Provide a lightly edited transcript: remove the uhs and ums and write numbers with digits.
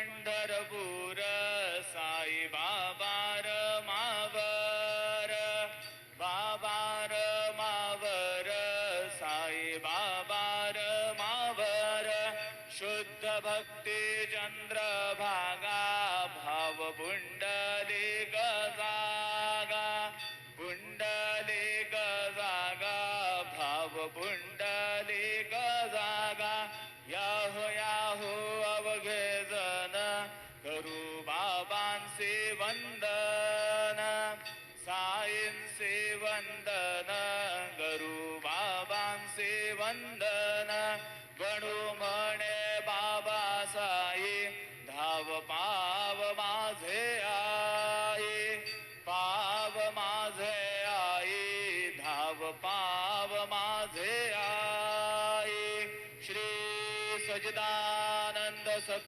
पंढरपूर साई बाबार मावर बाबार मावर साई बाबार मावर शुद्ध भक्ती चंद्रभागा भाव पुंडलिक जागा पुंडलिक जागा भाव पुंडलिक जागा याहो याहो अवघे जन करू बाबांचे वंदन साईंचे वंदन करू बाबांचे वंदन गणू म्हणे बाबा साई धाव पाव माझे आई पाव माझे आई धाव पाव माझे आई श्री सजदानंद